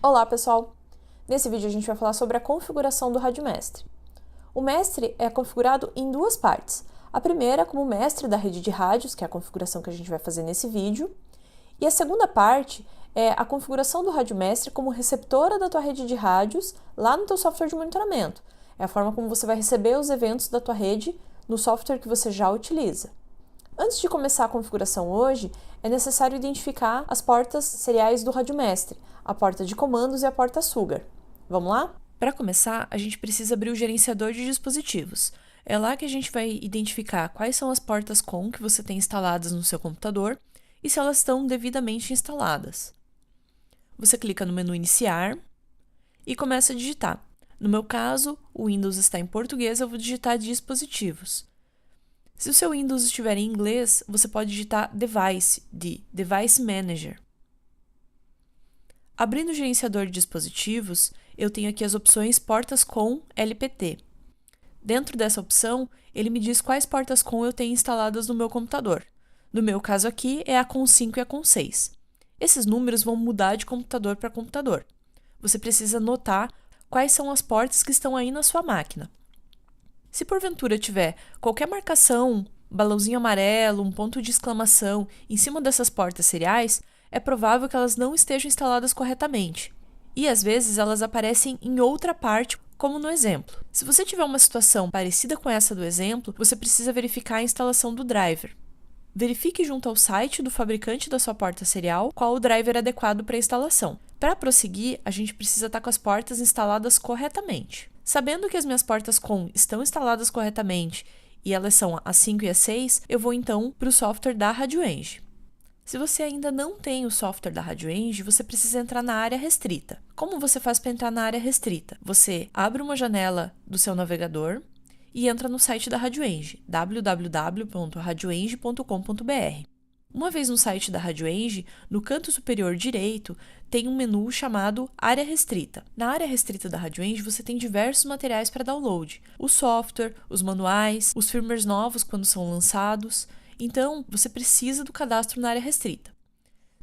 Olá, pessoal! Nesse vídeo a gente vai falar sobre a configuração do rádio mestre. O mestre é configurado em duas partes. A primeira como mestre da rede de rádios, que é a configuração que a gente vai fazer nesse vídeo, e a segunda parte é a configuração do rádio mestre como receptora da tua rede de rádios lá no teu software de monitoramento. É a forma como você vai receber os eventos da tua rede no software que você já utiliza. Antes de começar a configuração hoje, é necessário identificar as portas seriais do rádio mestre, a porta de comandos e a porta Sugar. Vamos lá? Para começar, a gente precisa abrir o gerenciador de dispositivos. É lá que a gente vai identificar quais são as portas COM que você tem instaladas no seu computador e se elas estão devidamente instaladas. Você clica no menu Iniciar e começa a digitar. No meu caso, o Windows está em português, eu vou digitar dispositivos. Se o seu Windows estiver em inglês, você pode digitar Device, de Device Manager. Abrindo o gerenciador de dispositivos, eu tenho aqui as opções portas COM LPT. Dentro dessa opção, ele me diz quais portas COM eu tenho instaladas no meu computador. No meu caso aqui, é a COM 5 e a COM 6. Esses números vão mudar de computador para computador. Você precisa notar quais são as portas que estão aí na sua máquina. Se porventura tiver qualquer marcação, balãozinho amarelo, um ponto de exclamação em cima dessas portas seriais, é provável que elas não estejam instaladas corretamente. E às vezes elas aparecem em outra parte, como no exemplo. Se você tiver uma situação parecida com essa do exemplo, você precisa verificar a instalação do driver. Verifique junto ao site do fabricante da sua porta serial qual o driver adequado para a instalação. Para prosseguir, a gente precisa estar com as portas instaladas corretamente. Sabendo que as minhas portas COM estão instaladas corretamente e elas são a 5 e a 6, eu vou então para o software da RadioEng. Se você ainda não tem o software da RadioEng, você precisa entrar na área restrita. Como você faz para entrar na área restrita? Você abre uma janela do seu navegador e entra no site da RadioEng, www.radioeng.com.br. Uma vez no site da RadioEng, no canto superior direito, tem um menu chamado Área Restrita. Na área restrita da RadioEng, você tem diversos materiais para download. O software, os manuais, os firmwares novos quando são lançados. Então, você precisa do cadastro na área restrita.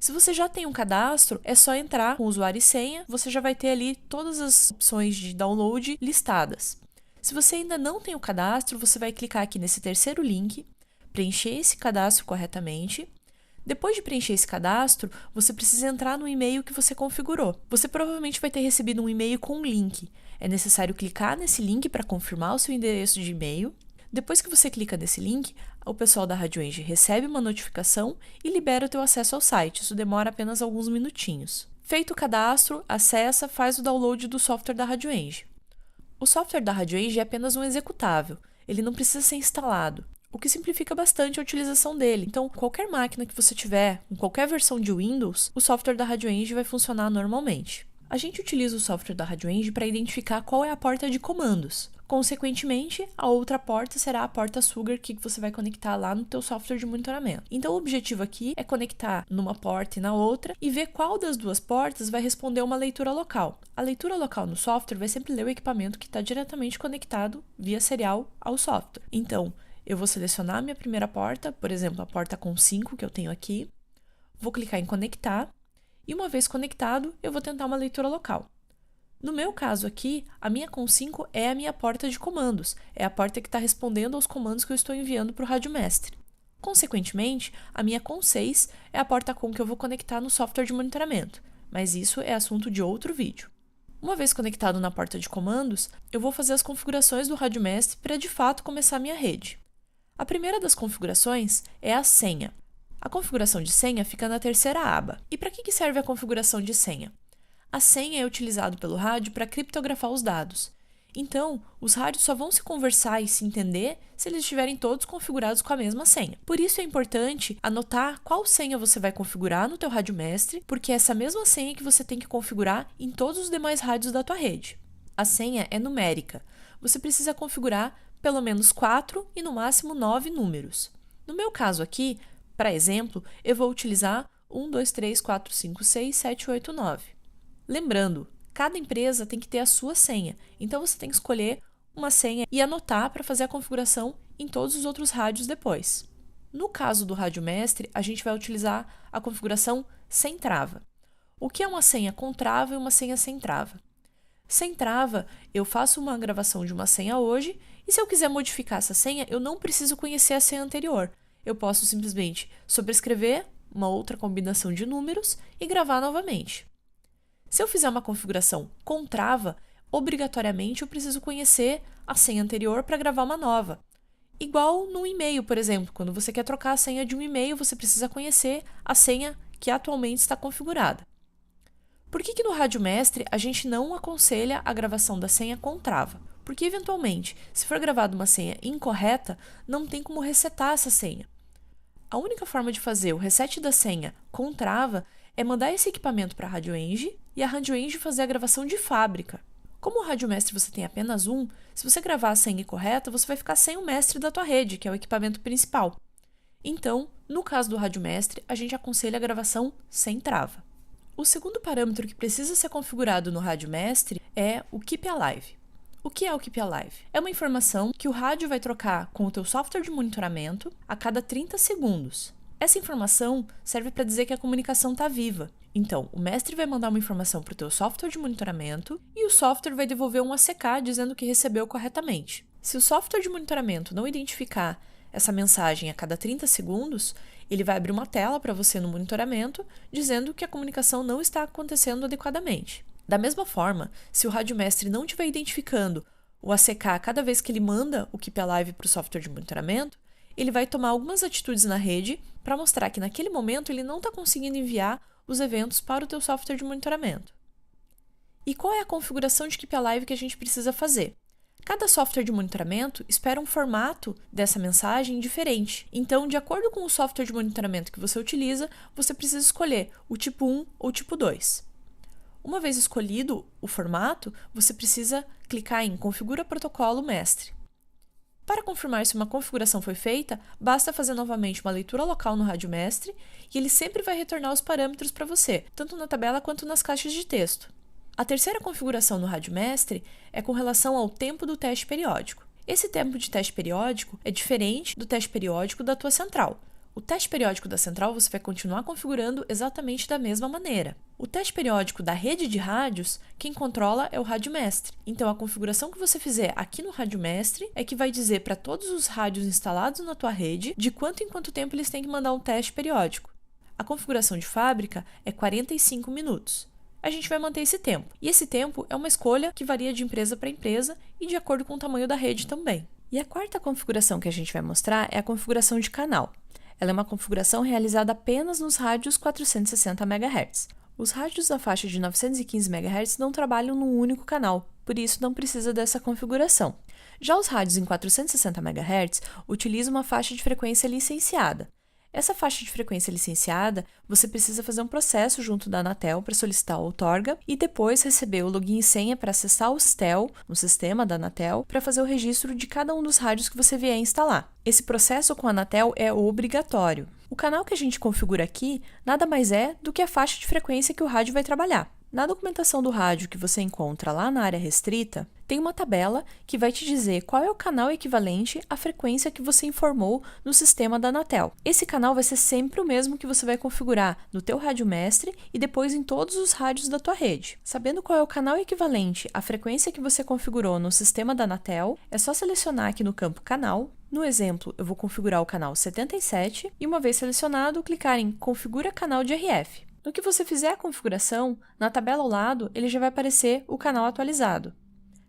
Se você já tem um cadastro, é só entrar com usuário e senha, você já vai ter ali todas as opções de download listadas. Se você ainda não tem o cadastro, você vai clicar aqui nesse terceiro link, preencher esse cadastro corretamente. Depois de preencher esse cadastro, você precisa entrar no e-mail que você configurou. Você provavelmente vai ter recebido um e-mail com um link. É necessário clicar nesse link para confirmar o seu endereço de e-mail. Depois que você clica nesse link, o pessoal da RadioEng recebe uma notificação e libera o teu acesso ao site. Isso demora apenas alguns minutinhos. Feito o cadastro, acessa, faz o download do software da RadioEng. O software da RadioEng é apenas um executável. Ele não precisa ser instalado, o que simplifica bastante a utilização dele. Então, qualquer máquina que você tiver, com qualquer versão de Windows, o software da RadioEng vai funcionar normalmente. A gente utiliza o software da RadioEng para identificar qual é a porta de comandos. Consequentemente, a outra porta será a porta Sugar que você vai conectar lá no teu software de monitoramento. Então, o objetivo aqui é conectar numa porta e na outra e ver qual das duas portas vai responder uma leitura local. A leitura local no software vai sempre ler o equipamento que está diretamente conectado via serial ao software. Então, eu vou selecionar a minha primeira porta, por exemplo, a porta COM 5 que eu tenho aqui, vou clicar em conectar e uma vez conectado, eu vou tentar uma leitura local. No meu caso aqui, a minha COM 5 é a minha porta de comandos, é a porta que está respondendo aos comandos que eu estou enviando para o rádio mestre. Consequentemente, a minha COM 6 é a porta COM que eu vou conectar no software de monitoramento, mas isso é assunto de outro vídeo. Uma vez conectado na porta de comandos, eu vou fazer as configurações do rádio mestre para de fato começar a minha rede. A primeira das configurações é a senha. A configuração de senha fica na terceira aba. E para que serve a configuração de senha? A senha é utilizada pelo rádio para criptografar os dados. Então, os rádios só vão se conversar e se entender se eles estiverem todos configurados com a mesma senha. Por isso é importante anotar qual senha você vai configurar no teu rádio mestre, porque é essa mesma senha que você tem que configurar em todos os demais rádios da tua rede. A senha é numérica. Você precisa configurar pelo menos 4 e no máximo 9 números. No meu caso aqui, para exemplo, eu vou utilizar 1, 2, 3, 4, 5, 6, 7, 8, 9. Lembrando, cada empresa tem que ter a sua senha, então você tem que escolher uma senha e anotar para fazer a configuração em todos os outros rádios depois. No caso do rádio mestre, a gente vai utilizar a configuração sem trava. O que é uma senha com trava e uma senha sem trava? Sem trava, eu faço uma gravação de uma senha hoje e se eu quiser modificar essa senha, eu não preciso conhecer a senha anterior. Eu posso simplesmente sobrescrever uma outra combinação de números e gravar novamente. Se eu fizer uma configuração com trava, obrigatoriamente eu preciso conhecer a senha anterior para gravar uma nova. Igual no e-mail, por exemplo, quando você quer trocar a senha de um e-mail, você precisa conhecer a senha que atualmente está configurada. Por que no Rádio Mestre a gente não aconselha a gravação da senha com trava? Porque, eventualmente, se for gravada uma senha incorreta, não tem como resetar essa senha. A única forma de fazer o reset da senha com trava é mandar esse equipamento para a RadioEng e a RadioEng fazer a gravação de fábrica. Como o Rádio Mestre você tem apenas um, se você gravar a senha incorreta, você vai ficar sem o mestre da tua rede, que é o equipamento principal. Então, no caso do Rádio Mestre, a gente aconselha a gravação sem trava. O segundo parâmetro que precisa ser configurado no Rádio Mestre é o Keep Alive. O que é o Keep Alive? É uma informação que o rádio vai trocar com o teu software de monitoramento a cada 30 segundos. Essa informação serve para dizer que a comunicação está viva. Então, o mestre vai mandar uma informação para o teu software de monitoramento e o software vai devolver um ACK dizendo que recebeu corretamente. Se o software de monitoramento não identificar essa mensagem a cada 30 segundos, ele vai abrir uma tela para você no monitoramento dizendo que a comunicação não está acontecendo adequadamente. Da mesma forma, se o Rádio Mestre não estiver identificando o ACK cada vez que ele manda o Keep Alive para o software de monitoramento, ele vai tomar algumas atitudes na rede para mostrar que naquele momento ele não está conseguindo enviar os eventos para o teu software de monitoramento. E qual é a configuração de Keep Alive que a gente precisa fazer? Cada software de monitoramento espera um formato dessa mensagem diferente. Então, de acordo com o software de monitoramento que você utiliza, você precisa escolher o tipo 1 ou o tipo 2. Uma vez escolhido o formato, você precisa clicar em Configura Protocolo Mestre. Para confirmar se uma configuração foi feita, basta fazer novamente uma leitura local no Rádio Mestre e ele sempre vai retornar os parâmetros para você, tanto na tabela quanto nas caixas de texto. A terceira configuração no Rádio Mestre é com relação ao tempo do teste periódico. Esse tempo de teste periódico é diferente do teste periódico da tua central. O teste periódico da central você vai continuar configurando exatamente da mesma maneira. O teste periódico da rede de rádios, quem controla é o Rádio Mestre. Então, a configuração que você fizer aqui no Rádio Mestre é que vai dizer para todos os rádios instalados na tua rede de quanto em quanto tempo eles têm que mandar um teste periódico. A configuração de fábrica é 45 minutos. A gente vai manter esse tempo. E esse tempo é uma escolha que varia de empresa para empresa e de acordo com o tamanho da rede também. E a quarta configuração que a gente vai mostrar é a configuração de canal. Ela é uma configuração realizada apenas nos rádios 460 MHz. Os rádios da faixa de 915 MHz não trabalham num único canal, por isso não precisa dessa configuração. Já os rádios em 460 MHz utilizam uma faixa de frequência licenciada. Essa faixa de frequência licenciada, você precisa fazer um processo junto da Anatel para solicitar a outorga e depois receber o login e senha para acessar o STEL, no sistema da Anatel, para fazer o registro de cada um dos rádios que você vier instalar. Esse processo com a Anatel é obrigatório. O canal que a gente configura aqui nada mais é do que a faixa de frequência que o rádio vai trabalhar. Na documentação do rádio que você encontra lá na área restrita, tem uma tabela que vai te dizer qual é o canal equivalente à frequência que você informou no sistema da Anatel. Esse canal vai ser sempre o mesmo que você vai configurar no teu rádio mestre e depois em todos os rádios da tua rede. Sabendo qual é o canal equivalente à frequência que você configurou no sistema da Anatel, é só selecionar aqui no campo Canal. No exemplo, eu vou configurar o canal 77 e uma vez selecionado, clicar em Configura canal de RF. No que você fizer a configuração, na tabela ao lado, ele já vai aparecer o canal atualizado.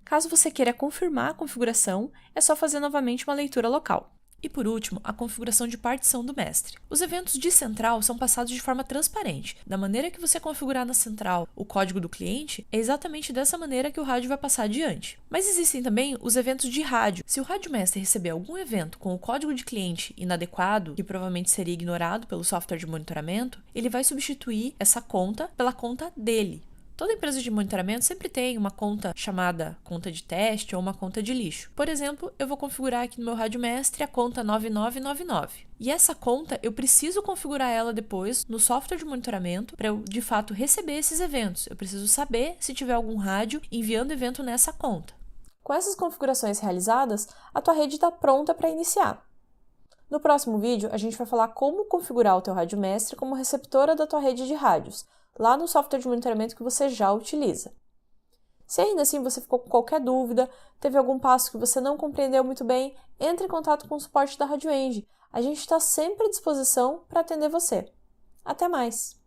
Caso você queira confirmar a configuração, é só fazer novamente uma leitura local. E por último, a configuração de partição do mestre. Os eventos de central são passados de forma transparente. Da maneira que você configurar na central o código do cliente, é exatamente dessa maneira que o rádio vai passar adiante. Mas existem também os eventos de rádio. Se o rádio mestre receber algum evento com o código de cliente inadequado, que provavelmente seria ignorado pelo software de monitoramento, ele vai substituir essa conta pela conta dele. Toda empresa de monitoramento sempre tem uma conta chamada conta de teste ou uma conta de lixo. Por exemplo, eu vou configurar aqui no meu rádio mestre a conta 9999. E essa conta, eu preciso configurar ela depois no software de monitoramento para eu, de fato, receber esses eventos. Eu preciso saber se tiver algum rádio enviando evento nessa conta. Com essas configurações realizadas, a tua rede está pronta para iniciar. No próximo vídeo, a gente vai falar como configurar o teu rádio mestre como receptora da tua rede de rádios. lá no software de monitoramento que você já utiliza. Se ainda assim você ficou com qualquer dúvida, teve algum passo que você não compreendeu muito bem, entre em contato com o suporte da RadioEng. A gente está sempre à disposição para atender você. Até mais!